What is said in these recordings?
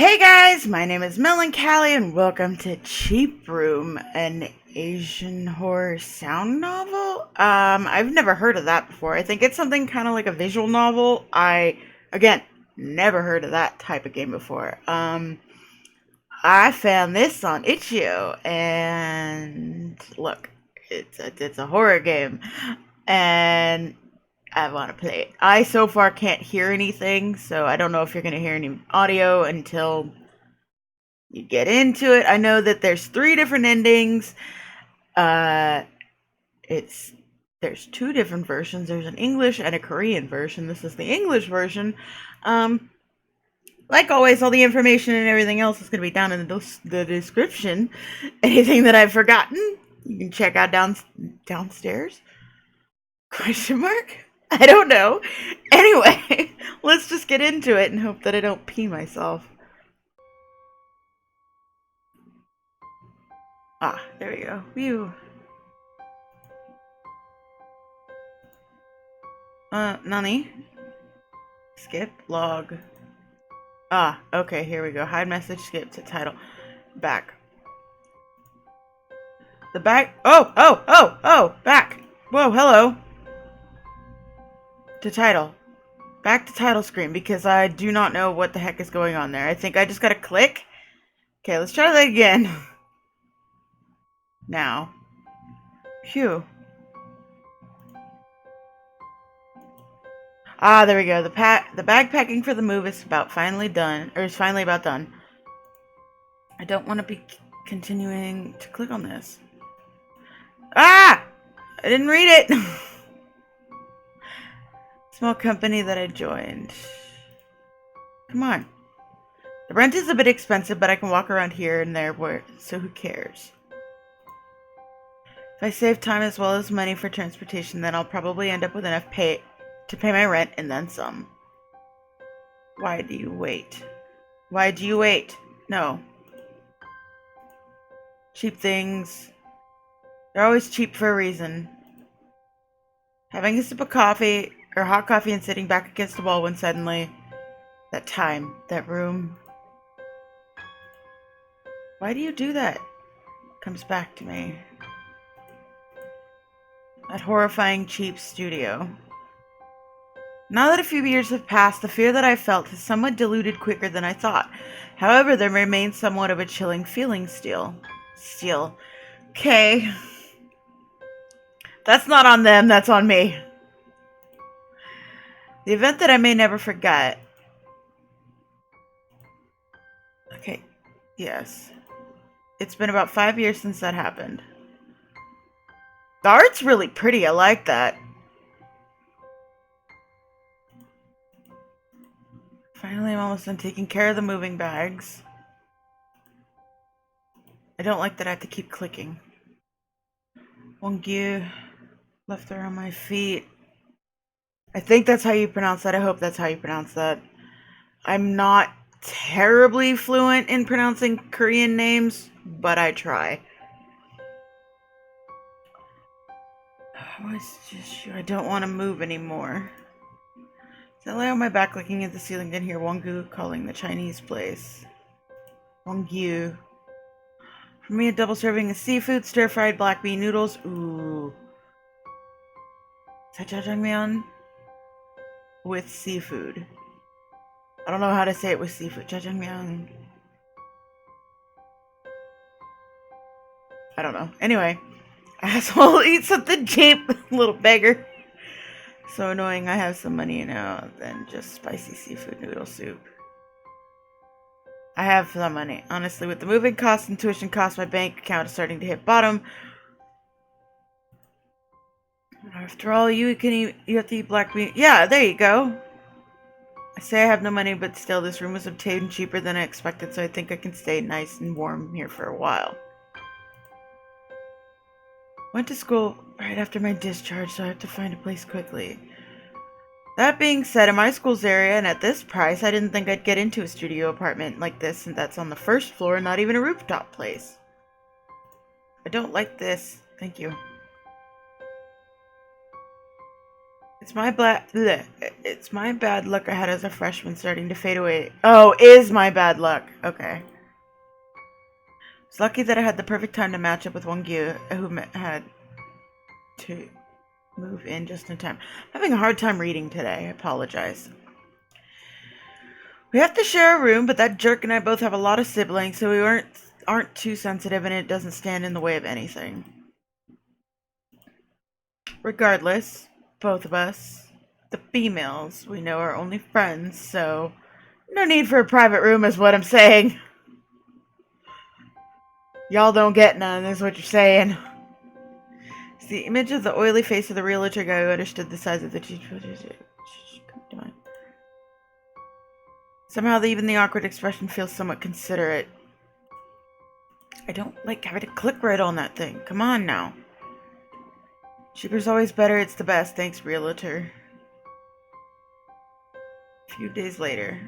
Hey guys, my name is Cali, and welcome to Cheap Room, an Asian horror sound novel. I've never heard of that before. I think it's something kind of like a visual novel. Again, never heard of that type of game before. I found this on itch.io, and look, it's a horror game, and I want to play it. I so far can't hear anything, so I don't know if you're going to hear any audio until you get into it. I know that there's 3 different endings. Uh, it's There's 2 different versions. There's an English and a Korean version. This is the English version. Like always, all the information and everything else is going to be down in the description. Anything that I've forgotten, you can check out downstairs. Question mark? I don't know. Anyway, let's just get into it and hope that I don't pee myself. Ah, there we go. Phew. Nani? Skip, log. Ah, okay, here we go. Hide message, skip to title. Back. The back. Oh, back. Whoa, hello. To title. Back to title screen because I do not know what the heck is going on there. I think I just gotta click. Okay, let's try that again. Now. Phew. Ah, there we go. The bag packing for the move is finally about done. I don't want to be continuing to click on this. Ah! I didn't read it. Small company that I joined. Come on. The rent is a bit expensive, but I can walk around here and there, so who cares? If I save time as well as money for transportation, then I'll probably end up with enough to pay my rent and then some. Why do you wait? Why do you wait? No. Cheap things. They're always cheap for a reason. Having a sip of coffee, or hot coffee, and sitting back against the wall when suddenly, that room. Why do you do that? Comes back to me. That horrifying cheap studio. Now that a few years have passed, the fear that I felt has somewhat diluted quicker than I thought. However, there remains somewhat of a chilling feeling still. Okay. That's not on them, that's on me. The event that I may never forget. Okay, yes. It's been about 5 years since that happened. The art's really pretty, I like that. Finally, I'm almost done taking care of the moving bags. I don't like that I have to keep clicking. Wongyu. Left around my feet. I think that's how you pronounce that. I hope that's how you pronounce that. I'm not terribly fluent in pronouncing Korean names, but I try. I don't want to move anymore. So I lay on my back looking at the ceiling and hear Wongyu calling the Chinese place. Wongyu. For me, a double serving of seafood, stir-fried black bean noodles. Ooh. Is that jjajangmyeon? With seafood. I don't know how to say it with seafood. Jjajangmyeon. I don't know. Anyway. Asshole, eat something cheap, little beggar. So annoying. I have some money now than just spicy seafood noodle soup. I have some money. Honestly, with the moving costs and tuition costs, my bank account is starting to hit bottom. After all, you have to eat black bean. Yeah, there you go. I say I have no money, but still, this room was obtained cheaper than I expected, so I think I can stay nice and warm here for a while. Went to school right after my discharge, so I have to find a place quickly. That being said, in my school's area and at this price, I didn't think I'd get into a studio apartment like this, and that's on the first floor, not even a rooftop place. I don't like this. Thank you. It's my bad luck I had as a freshman starting to fade away. Oh, is my bad luck. Okay. It's lucky that I had the perfect time to match up with Wonggyu, who had to move in just in time. I'm having a hard time reading today. I apologize. We have to share a room, but that jerk and I both have a lot of siblings, so we aren't too sensitive, and it doesn't stand in the way of anything. Regardless, both of us, the females, we know are only friends, so no need for a private room is what I'm saying. Y'all don't get none, is what you're saying. It's the image of the oily face of the realtor guy who understood the size of the cheese. Somehow even the awkward expression feels somewhat considerate. I don't like having to click right on that thing. Come on now. Cheaper's always better, it's the best. Thanks, realtor. A few days later.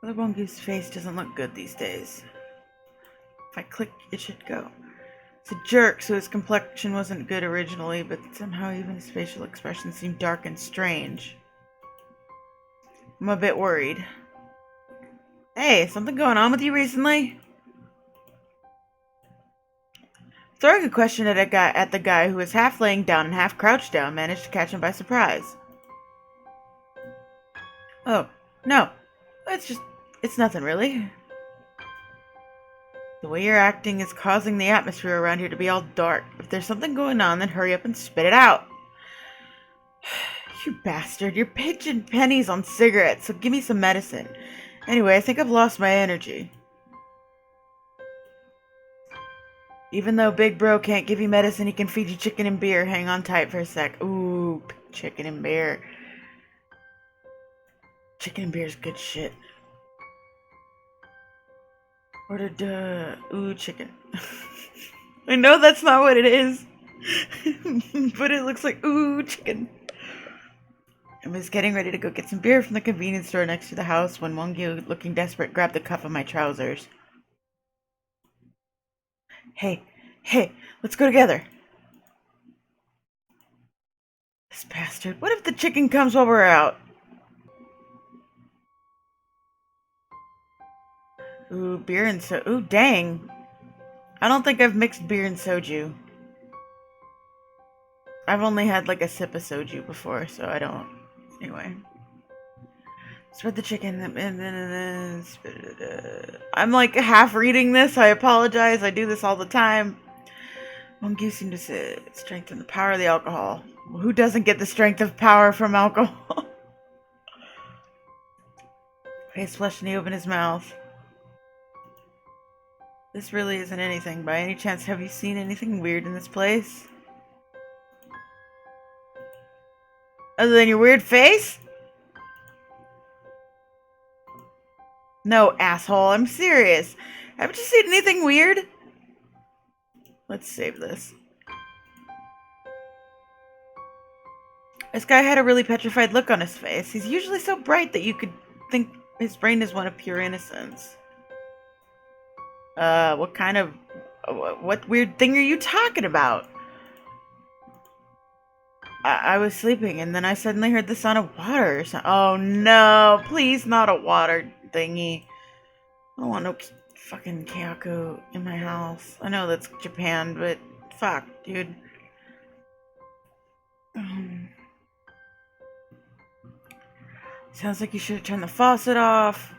Brother Wonggoo's face doesn't look good these days. If I click, it should go. It's a jerk, so his complexion wasn't good originally, but somehow even his facial expression seemed dark and strange. I'm a bit worried. Hey, something going on with you recently? Throwing a question at the guy who was half laying down and half crouched down managed to catch him by surprise. Oh, no. It's nothing really. The way you're acting is causing the atmosphere around here to be all dark. If there's something going on, then hurry up and spit it out. You bastard, you're pitching pennies on cigarettes, so give me some medicine. Anyway, I think I've lost my energy. Even though Big Bro can't give you medicine, he can feed you chicken and beer. Hang on tight for a sec. Ooh, chicken and beer. Chicken and beer is good shit. Ordered, ooh, chicken. I know that's not what it is. But it looks like, ooh, chicken. I was getting ready to go get some beer from the convenience store next to the house when Wonggyu, looking desperate, grabbed the cuff of my trousers. Hey, let's go together. This bastard. What if the chicken comes while we're out? Ooh, beer and ooh, dang. I don't think I've mixed beer and soju. I've only had like a sip of soju before, so I don't. Anyway. Spread the chicken and then I'm like half reading this. I apologize. I do this all the time. Wonggyu seemed to say strengthen the power of the alcohol. Well, who doesn't get the strength of power from alcohol? Face flushed and he opened his mouth. This really isn't anything. By any chance, have you seen anything weird in this place? Other than your weird face? No, asshole. I'm serious. Haven't you seen anything weird? Let's save this. This guy had a really petrified look on his face. He's usually so bright that you could think his brain is one of pure innocence. What weird thing are you talking about? I was sleeping and then I suddenly heard the sound of water or something. Oh no, please not a water thingy. I don't want no fucking Kyaku in my house. I know that's Japan, but fuck, dude. Sounds like you should have turned the faucet off.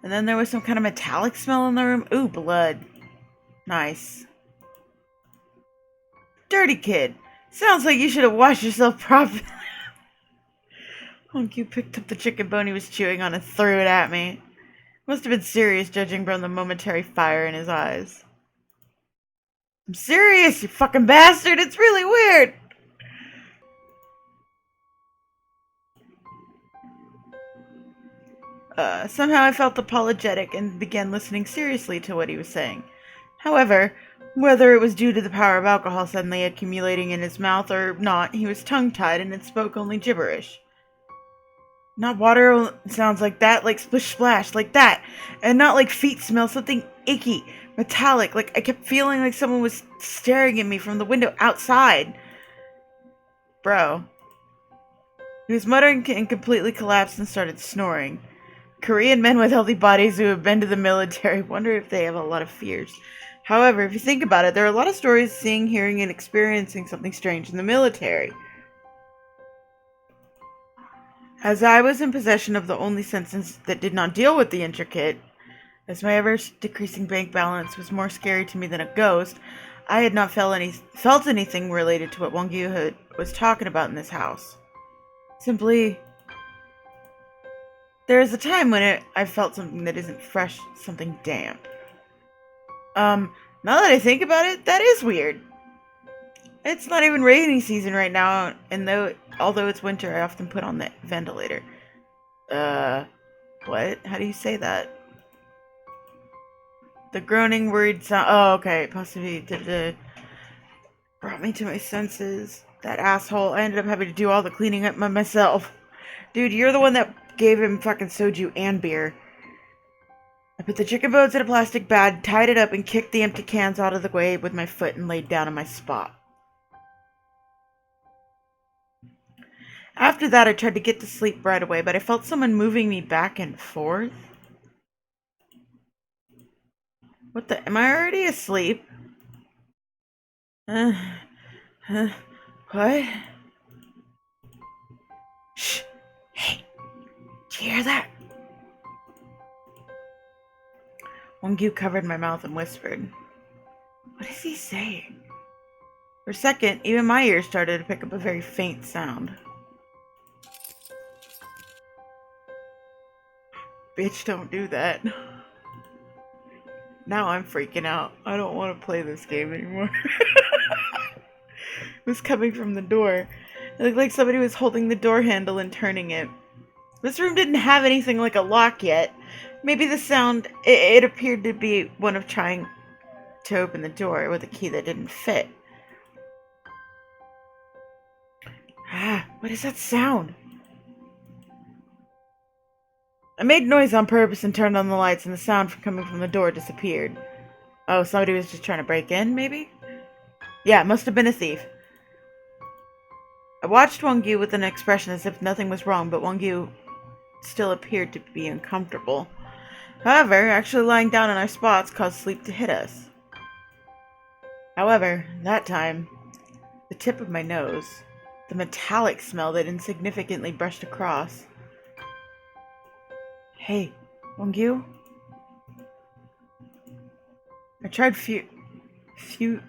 And then there was some kind of metallic smell in the room. Ooh, blood. Nice. Dirty kid. Sounds like you should have washed yourself properly. Wonggyu picked up the chicken bone he was chewing on and threw it at me. Must have been serious, judging from the momentary fire in his eyes. I'm serious, you fucking bastard. It's really weird. Somehow I felt apologetic and began listening seriously to what he was saying. However, whether it was due to the power of alcohol suddenly accumulating in his mouth or not, he was tongue-tied and spoke only gibberish. Not water sounds like that, like splish splash, like that. And not like feet smell, something icky. metallic. Like, I kept feeling like someone was staring at me from the window outside. Bro. He was muttering and completely collapsed and started snoring. Korean men with healthy bodies who have been to the military wonder if they have a lot of fears. However, if you think about it, there are a lot of stories seeing, hearing, and experiencing something strange in the military. As I was in possession of the only senses that did not deal with the intricate, as my ever-decreasing bank balance was more scary to me than a ghost, I had not felt anything related to what Wong-Gyu was talking about in this house. Simply, there is a time when I felt something that isn't fresh, something damp. Now that I think about it, that is weird. It's not even rainy season right now, and although it's winter, I often put on the ventilator. What? How do you say that? The groaning, worried sound. Oh, okay. Possibly brought me to my senses. That asshole. I ended up having to do all the cleaning up by myself. Dude, you're the one that gave him fucking soju and beer. I put the chicken bones in a plastic bag, tied it up, and kicked the empty cans out of the way with my foot and laid down on my spot. After that, I tried to get to sleep right away, but I felt someone moving me back and forth. What the? Am I already asleep? What? Shh! Hey! Do you hear that? Wong-Gyu covered my mouth and whispered. What is he saying? For a second, even my ears started to pick up a very faint sound. Bitch, don't do that. Now I'm freaking out. I don't want to play this game anymore. It was coming from the door. It looked like somebody was holding the door handle and turning it. This room didn't have anything like a lock yet. Maybe the sound, it appeared to be one of trying to open the door with a key that didn't fit. What is that sound? I made noise on purpose and turned on the lights, and the sound coming from the door disappeared. Oh, somebody was just trying to break in, maybe? Yeah, it must have been a thief. I watched Wong-Gyu with an expression as if nothing was wrong, but Wong-Gyu still appeared to be uncomfortable. However, actually lying down in our spots caused sleep to hit us. However, that time, the tip of my nose, the metallic smell that insignificantly brushed across. Hey, Wong-Gyu? I tried furtively.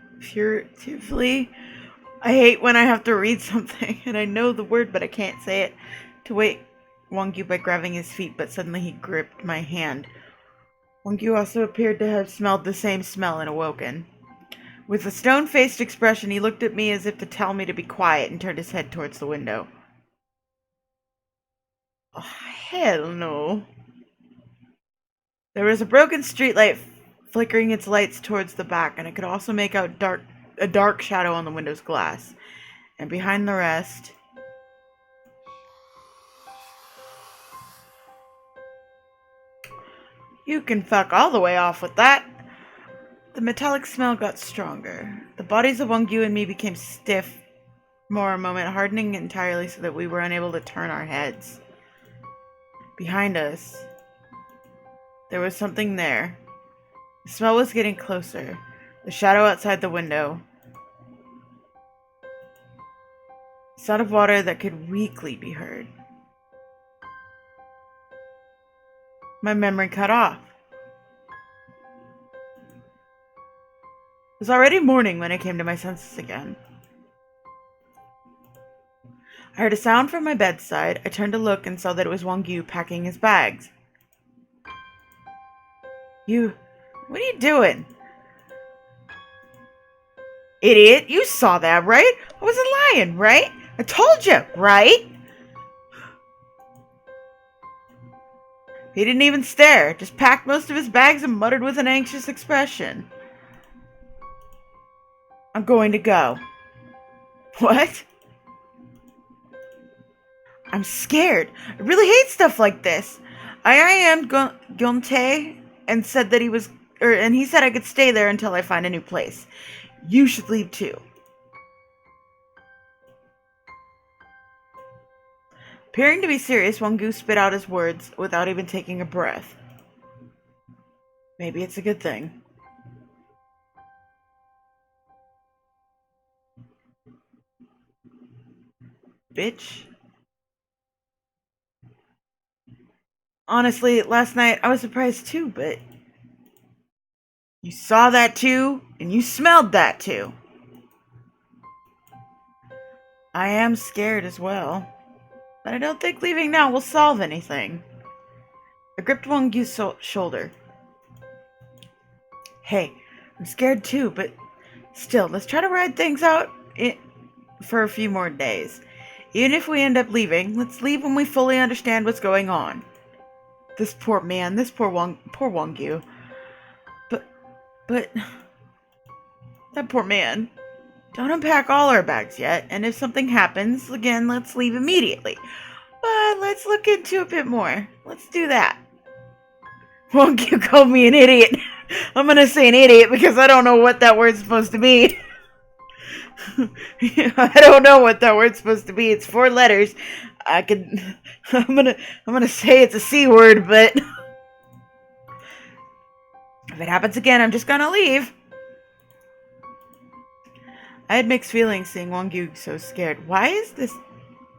I hate when I have to read something, and I know the word, but I can't say it. To wake Wong-Gyu by grabbing his feet, but suddenly he gripped my hand. Wong-Gyu also appeared to have smelled the same smell and awoken. With a stone-faced expression, he looked at me as if to tell me to be quiet and turned his head towards the window. Oh, hell no. There was a broken streetlight flickering its lights towards the back, and I could also make out a dark shadow on the window's glass. And behind the rest... You can fuck all the way off with that. The metallic smell got stronger. The bodies of Wong-Gyu and me became stiff for a moment, hardening entirely so that we were unable to turn our heads. Behind us, there was something there. The smell was getting closer. The shadow outside the window. The sound of water that could weakly be heard. My memory cut off. It was already morning when I came to my senses again. I heard a sound from my bedside. I turned to look and saw that it was Wong-Gyu packing his bags. What are you doing? Idiot, you saw that, right? I wasn't lying, right? I told you, right? He didn't even stare, just packed most of his bags and muttered with an anxious expression. I'm going to go. What? I'm scared. I really hate stuff like this. I am Gonte and said that he was and he said I could stay there until I find a new place. You should leave too. Appearing to be serious, Wongu spit out his words without even taking a breath. Maybe it's a good thing. Bitch. Honestly, last night I was surprised too, but you saw that too, and you smelled that too. I am scared as well, but I don't think leaving now will solve anything. I gripped Wongyu's shoulder. Hey, I'm scared too, but still, let's try to ride things out for a few more days. Even if we end up leaving, let's leave when we fully understand what's going on. This poor man, poor Wongu. But that poor man. Don't unpack all our bags yet, and if something happens, again, let's leave immediately. But let's look into a bit more. Let's do that. Wongu called me an idiot. I'm gonna say an idiot because I don't know what that word's supposed to be. I don't know what that word's supposed to be. It's 4 letters. I'm gonna say it's a C word, but if it happens again, I'm just gonna leave. I had mixed feelings seeing Wongu so scared. Why is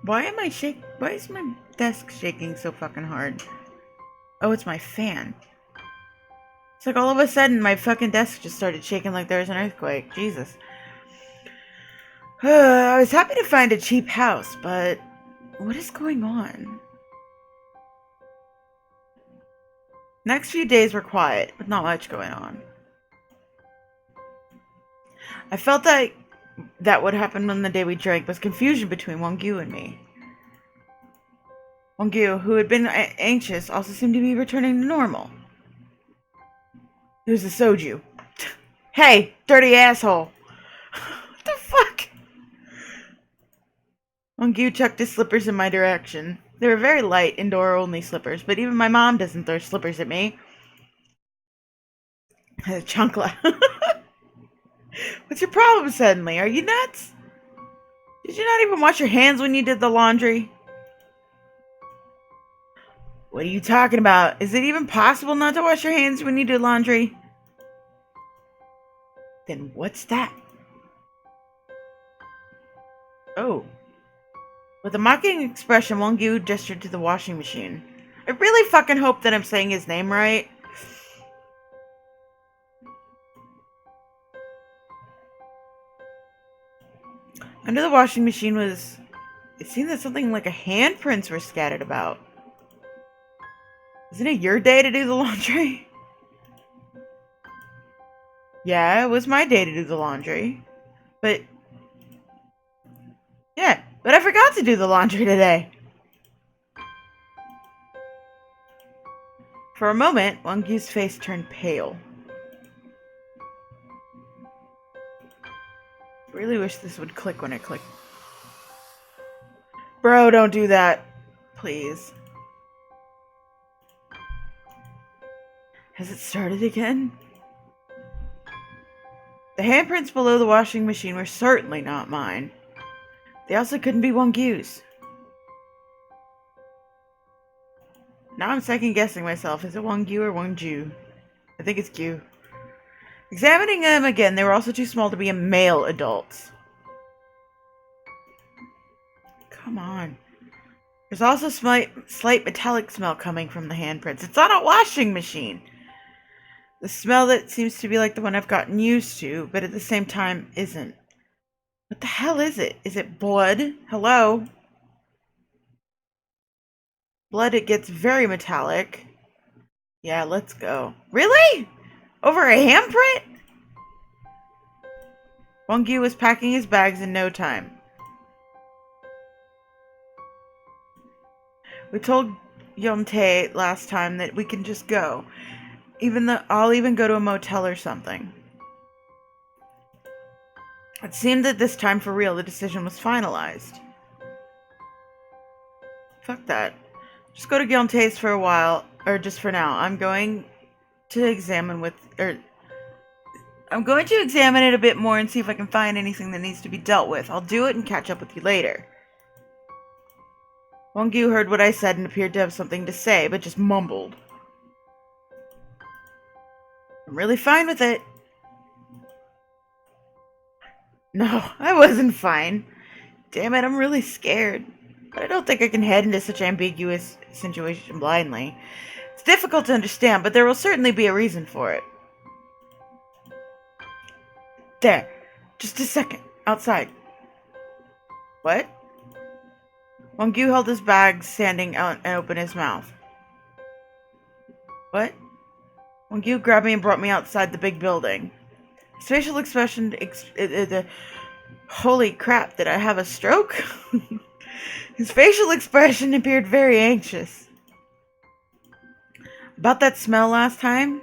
my desk shaking so fucking hard? Oh, it's my fan. It's like all of a sudden my fucking desk just started shaking like there was an earthquake. Jesus. I was happy to find a cheap house, but what is going on? Next few days were quiet, with not much going on. I felt that what happened on the day we drank was confusion between Wongu and me. Wongu, who had been anxious, also seemed to be returning to normal. It was the soju. Hey, dirty asshole. What the fuck? Wongu chucked his slippers in my direction. They were very light, indoor-only slippers, but even my mom doesn't throw slippers at me. Chunkla. What's your problem suddenly? Are you nuts? Did you not even wash your hands when you did the laundry? What are you talking about? Is it even possible not to wash your hands when you do laundry? Then what's that? Oh. With a mocking expression, Wongu gestured to the washing machine. I really fucking hope that I'm saying his name right. Under the washing machine it seemed that something like a handprints were scattered about. Isn't it your day to do the laundry? Yeah, it was my day to do the laundry. But I forgot to do the laundry today. For a moment, Wongyu's face turned pale. Really wish this would click when it clicked. Bro, don't do that. Please. Has it started again? The handprints below the washing machine were certainly not mine. They also couldn't be Wongyu's. Now I'm second guessing myself. Is it Wongu or Wonju? I think it's Gyu. Examining them again, they were also too small to be male adults. Come on. There's also slight metallic smell coming from the handprints. It's on a washing machine. The smell that seems to be like the one I've gotten used to, but at the same time isn't. What the hell is it? Is it blood? Hello? Blood, it gets very metallic. Yeah, let's go. Really? Over a handprint? Wongu was packing his bags in no time. We told Yontae last time that we can just go. I'll even go to a motel or something. It seemed that this time for real the decision was finalized. Fuck that. Just go to Gyeontae's for a while, or just for now. I'm going to examine I'm going to examine it a bit more and see if I can find anything that needs to be dealt with. I'll do it and catch up with you later. Wong-Gu heard what I said and appeared to have something to say, but just mumbled. I'm really fine with it. No, I wasn't fine. Damn it, I'm really scared. But I don't think I can head into such ambiguous situation blindly. It's difficult to understand, but there will certainly be a reason for it. There. Just a second. Outside. What? Wong-Gu held his bag standing out and opened his mouth. What? Wong-Gu grabbed me and brought me outside the big building. His facial expression... Holy crap, did I have a stroke? His facial expression appeared very anxious. About that smell last time?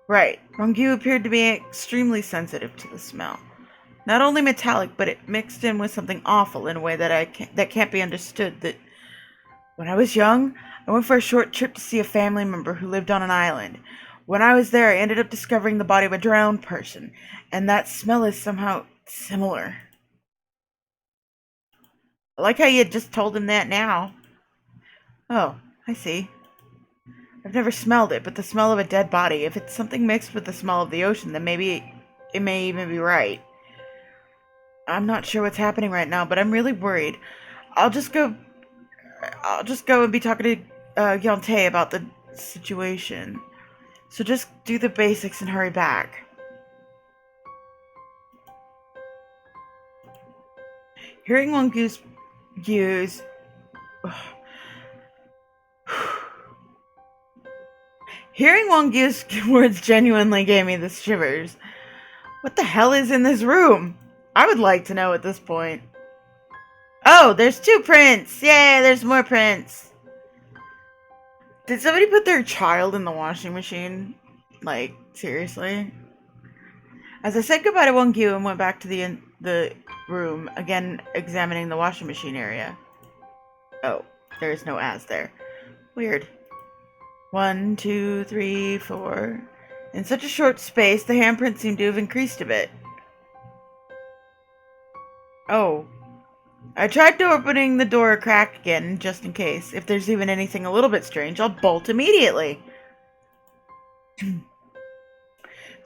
Right. Wong-Gu appeared to be extremely sensitive to the smell. Not only metallic, but it mixed in with something awful in a way that can't be understood. That when I was young, I went for a short trip to see a family member who lived on an island. When I was there, I ended up discovering the body of a drowned person, and that smell is somehow similar. I like how you had just told him that now. Oh, I see. I've never smelled it, but the smell of a dead body, if it's something mixed with the smell of the ocean, then maybe it may even be right. I'm not sure what's happening right now, but I'm really worried. I'll just go and be talking to Yontae about the situation. So just do the basics and hurry back. Hearing Wong-Gu's views... Hearing Wong-Gu's words genuinely gave me the shivers. What the hell is in this room? I would like to know at this point. Oh, there's 2 prints! Yay, there's more prints! Did somebody put their child in the washing machine? Like, seriously? As I said goodbye to Wong-Gu and went back to the room, again examining the washing machine area. Oh, there is no as there. Weird. 1, 2, 3, 4. In such a short space, the handprint seemed to have increased a bit. Oh. I tried opening the door a crack again, just in case. If there's even anything a little bit strange, I'll bolt immediately. There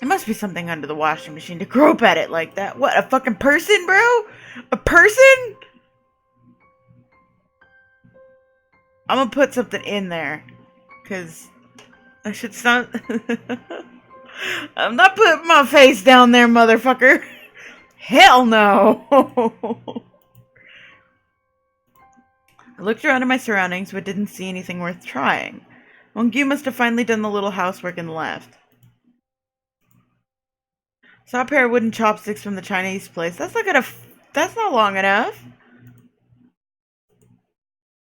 must be something under the washing machine to grope at it like that. What, a fucking person, bro? A person? I'm gonna put something in there. Because I should stop. I'm not putting my face down there, motherfucker. Hell no. I looked around at my surroundings, but didn't see anything worth trying. Wong-Gu must have finally done the little housework and left. Saw a pair of wooden chopsticks from the Chinese place. That's not long enough.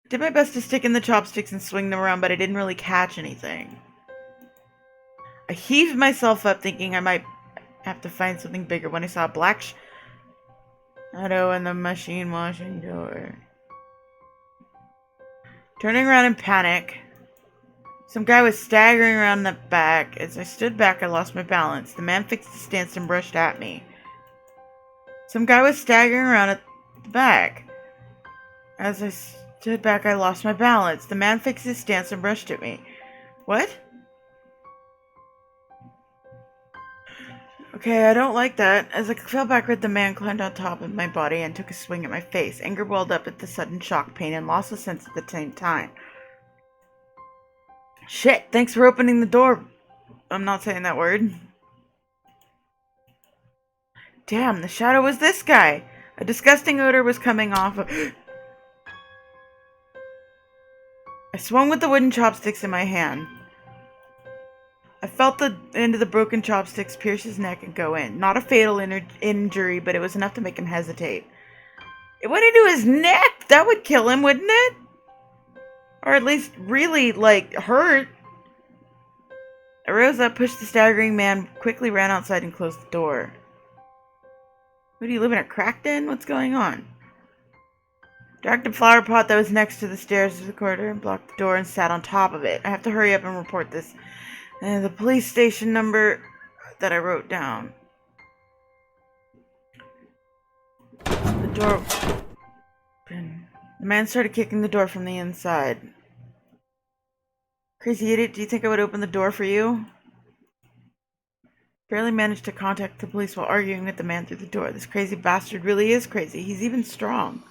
Did my best to stick in the chopsticks and swing them around, but I didn't really catch anything. I heaved myself up, thinking I might have to find something bigger, when I saw a black shadow in the machine washing door. Turning around in panic, some guy was staggering around the back. As I stood back, I lost my balance. The man fixed his stance and brushed at me. Some guy was staggering around at the back. As I stood back, I lost my balance. The man fixed his stance and brushed at me. What? Okay, I don't like that. As I fell backward, the man climbed on top of my body and took a swing at my face. Anger welled up at the sudden shock, pain, and loss of sense at the same time. Shit, thanks for opening the door. I'm not saying that word. Damn, the shadow was this guy. A disgusting odor was coming off of... I swung with the wooden chopsticks in my hand. I felt the end of the broken chopsticks pierce his neck and go in. Not a fatal injury, but it was enough to make him hesitate. It went into his neck! That would kill him, wouldn't it? Or at least really, hurt. I rose up, pushed the staggering man, quickly ran outside and closed the door. What, do you live in a crack den? What's going on? Dragged a flower pot that was next to the stairs to the corridor and blocked the door and sat on top of it. I have to hurry up and report this. The police station number that I wrote down. The door opened. The man started kicking the door from the inside. Crazy idiot, do you think I would open the door for you? Barely managed to contact the police while arguing with the man through the door. This crazy bastard really is crazy. He's even strong.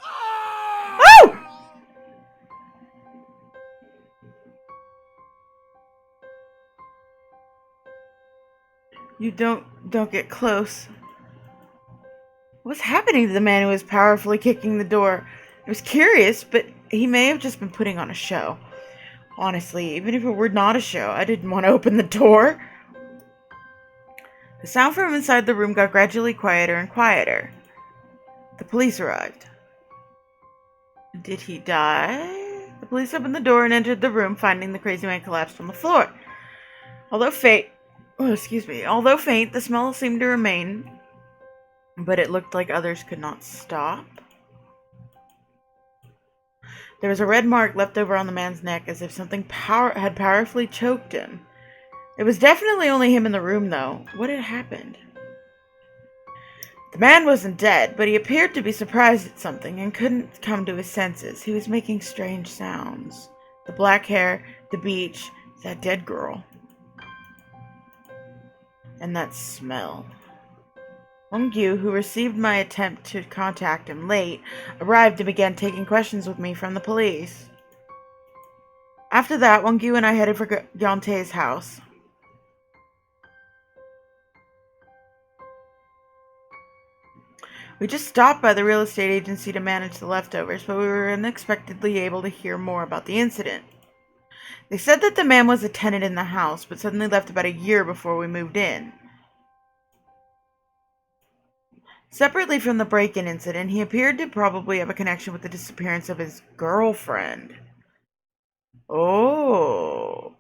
Oh! You don't get close. What's happening to the man who was powerfully kicking the door? I was curious, but he may have just been putting on a show. Honestly, even if it were not a show, I didn't want to open the door. The sound from inside the room got gradually quieter and quieter. The police arrived. Did he die? The police opened the door and entered the room, finding the crazy man collapsed on the floor. Although faint, the smell seemed to remain, but it looked like others could not stop. There was a red mark left over on the man's neck, as if something had powerfully choked him. It was definitely only him in the room, though. What had happened? The man wasn't dead, but he appeared to be surprised at something and couldn't come to his senses. He was making strange sounds. The black hair, the beach, that dead girl. And that smell. Wong-Gyu, who received my attempt to contact him late, arrived and began taking questions with me from the police. After that, Wong-Gyu and I headed for Yontae's house. We just stopped by the real estate agency to manage the leftovers, but we were unexpectedly able to hear more about the incident. They said that the man was a tenant in the house, but suddenly left about a year before we moved in. Separately from the break-in incident, he appeared to probably have a connection with the disappearance of his girlfriend. Oh.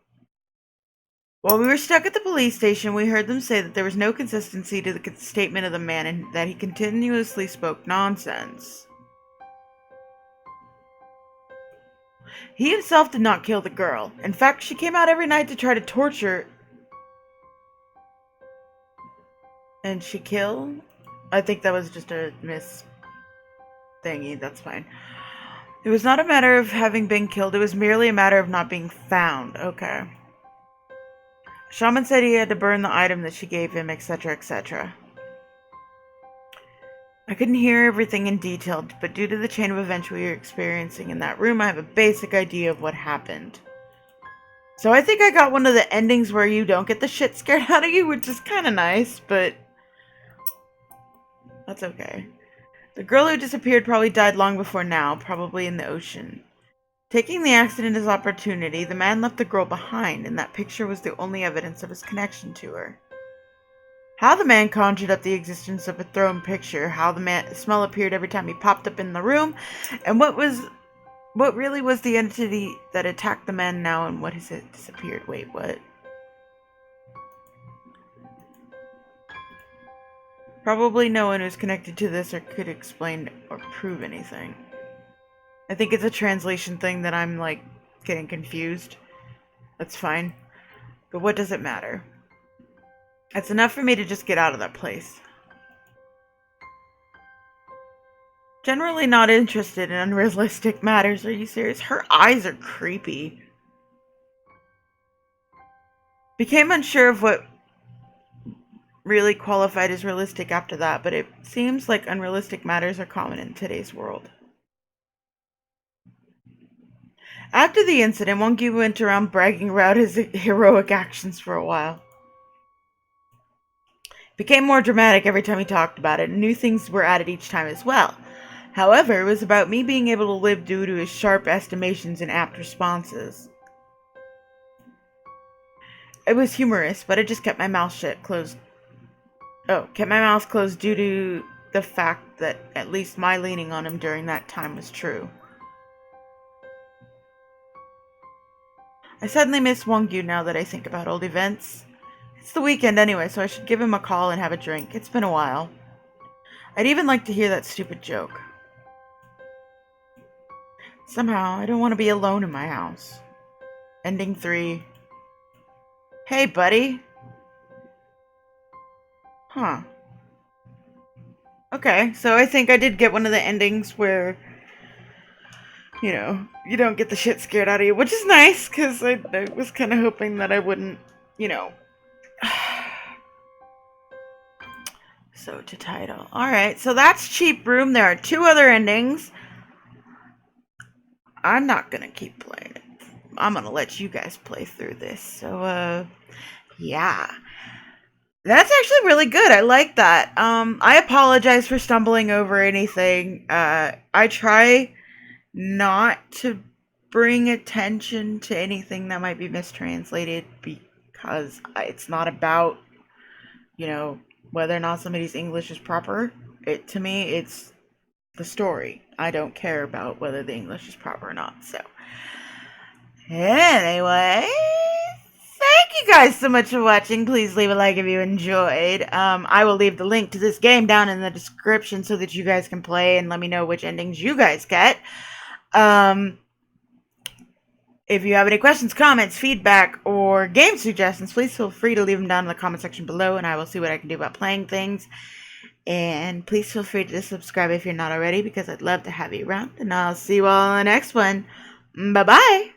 While we were stuck at the police station, we heard them say that there was no consistency to the statement of the man and that he continuously spoke nonsense. He himself did not kill the girl. In fact, she came out every night to try to torture. And she killed? I think that was just a miss thingy. That's fine. It was not a matter of having been killed. It was merely a matter of not being found. Okay. Shaman said he had to burn the item that she gave him, etc., etc. I couldn't hear everything in detail, but due to the chain of events we were experiencing in that room, I have a basic idea of what happened. So I think I got one of the endings where you don't get the shit scared out of you, which is kind of nice, but that's okay. The girl who disappeared probably died long before now, probably in the ocean. Taking the accident as opportunity, the man left the girl behind, and that picture was the only evidence of his connection to her. How the man conjured up the existence of a thrown picture, how the smell appeared every time he popped up in the room, and what really was the entity that attacked the man now, and what has it disappeared. Wait, what? Probably no one who's connected to this or could explain or prove anything. I think it's a translation thing that I'm, getting confused. That's fine. But what does it matter? It's enough for me to just get out of that place. Generally not interested in unrealistic matters. Are you serious? Her eyes are creepy. Became unsure of what really qualified as realistic after that, but it seems like unrealistic matters are common in today's world. After the incident, Wong-Gyu went around bragging about his heroic actions for a while. It became more dramatic every time he talked about it, and new things were added each time as well. However, it was about me being able to live due to his sharp estimations and apt responses. It was humorous, but I just kept my mouth closed due to the fact that at least my leaning on him during that time was true. I suddenly miss Wong-Gyu now that I think about old events. It's the weekend anyway, so I should give him a call and have a drink. It's been a while. I'd even like to hear that stupid joke. Somehow, I don't want to be alone in my house. Ending 3. Hey, buddy. Huh. Okay, so I think I did get one of the endings where, you know, you don't get the shit scared out of you, which is nice, because I was kind of hoping that I wouldn't, you know. So to title. Alright, so that's Cheap Room. There are 2 other endings. I'm not gonna keep playing it. I'm gonna let you guys play through this. So, yeah. That's actually really good. I like that. I apologize for stumbling over anything. I try not to bring attention to anything that might be mistranslated because it's not about, you know, whether or not somebody's English is proper. To me, it's the story. I don't care about whether the English is proper or not. So, anyway, thank you guys so much for watching. Please leave a like if you enjoyed. I will leave the link to this game down in the description so that you guys can play and let me know which endings you guys get. If you have any questions, comments, feedback, or game suggestions, please feel free to leave them down in the comment section below, and I will see what I can do about playing things. And please feel free to subscribe if you're not already, because I'd love to have you around. And I'll see you all in the next one. Bye-bye.